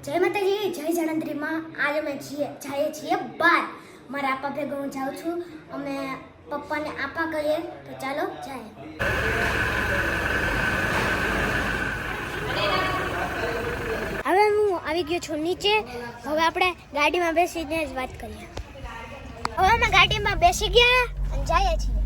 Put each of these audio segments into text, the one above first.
જય માતાજી, જય જણંત્રીમાં. આજે અમે જઈએ છીએ બહાર. મારા આપા ભેગો હું જાઉં છું. અમે પપ્પાને આપા કહીએ તો ચાલો જાય. હવે હું આવી ગયો છું નીચે. હવે આપણે ગાડીમાં બેસીને જ વાત કરીએ. હવે અમે ગાડીમાં બેસી ગયા અને જઈએ છીએ.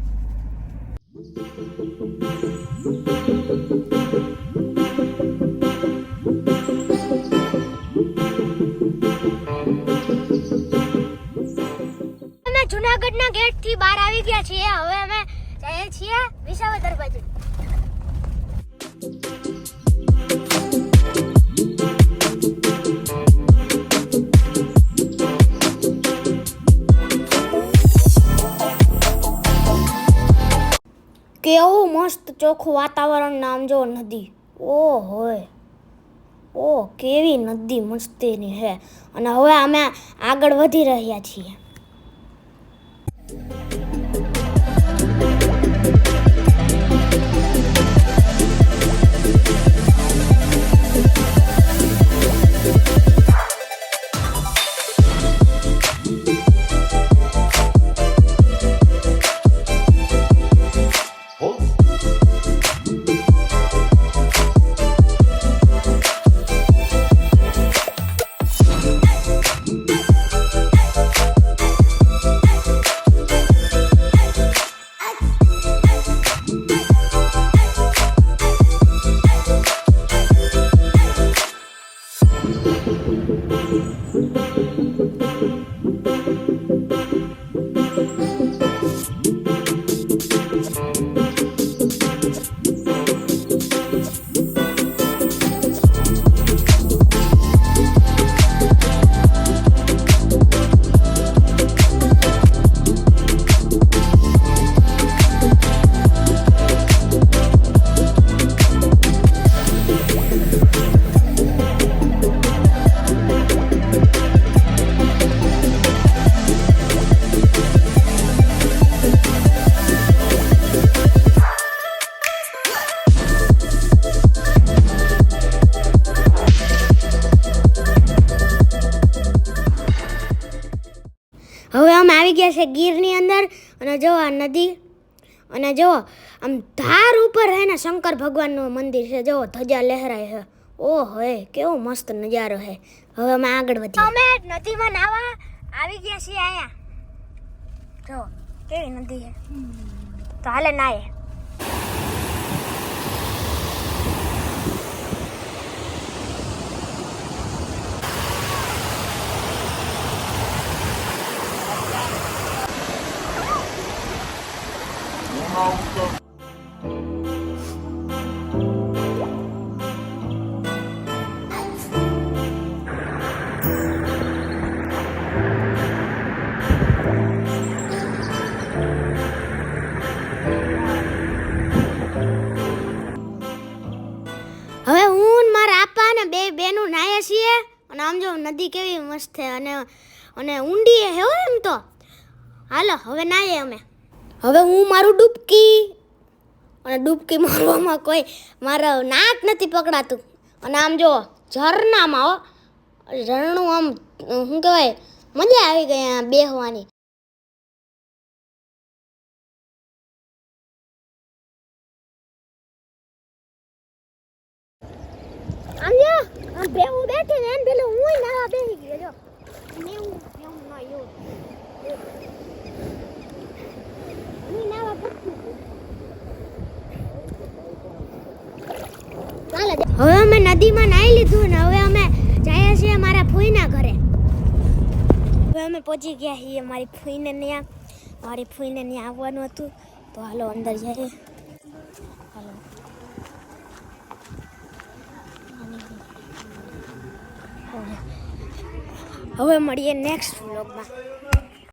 જુનાગઢના ગેટ થી બહાર આવી ગયા છીએ. હવે અમે જઈએ છીએ વિસાવદર બાજુ. કેવું મસ્ત ચોખ્ખું વાતાવરણ. નામ જો નદી. કેવી નદી મસ્તીની છે. અને હવે અમે આગળ વધી રહ્યા છીએ. હવે અમે આવી ગયા છે ગીરની અંદર. અને જો આ નદી. અને જો આમ ધાર ઉપર હે ને શંકર ભગવાનનું મંદિર છે. જો ધજા લહેરાય છે. કેવો મસ્ત નજારો છે. હવે અમે આગળ વધીએ. અમે નદીમાં નાવા આવી ગયા છીએ. અહીંયા જો કેવી નદી છે. તો હાલે નાય. હવે હું મારા આપા ને બે બેનું નાયા છીએ. અને આમ જો નદી કેવી મસ્ત છે. અને ઊંડી હે હો એમ તો. હાલો હવે નાઈએ અમે. હવે હું મારું ડૂબકી. અને ડૂબકી મારવામાં કોઈ મારા નાક નથી પકડાતું. અને આમ જો ઝરણામાં ઝરણું આમ શું કહેવાય, મજા આવી ગઈ આ બેહવાની. આમ જો આમ બેહું બેઠી ને એમ પેલું હું નાવા બેસી ગયો. જો મેં ના યો હું નાવા પડતી. હવે અમે નદીમાં નાહી લીધું ને હવે અમે જઈએ છીએ મારા ફૂઈના ઘરે. હવે અમે પહોંચી ગયા છીએ મારી ફૂઈને ત્યાં. મારી ફૂઈને ત્યાં આવવાનું હતું તો હાલો અંદર જઈએ. હાલો હવે મળીએ નેક્સ્ટ વ્લોગમાં.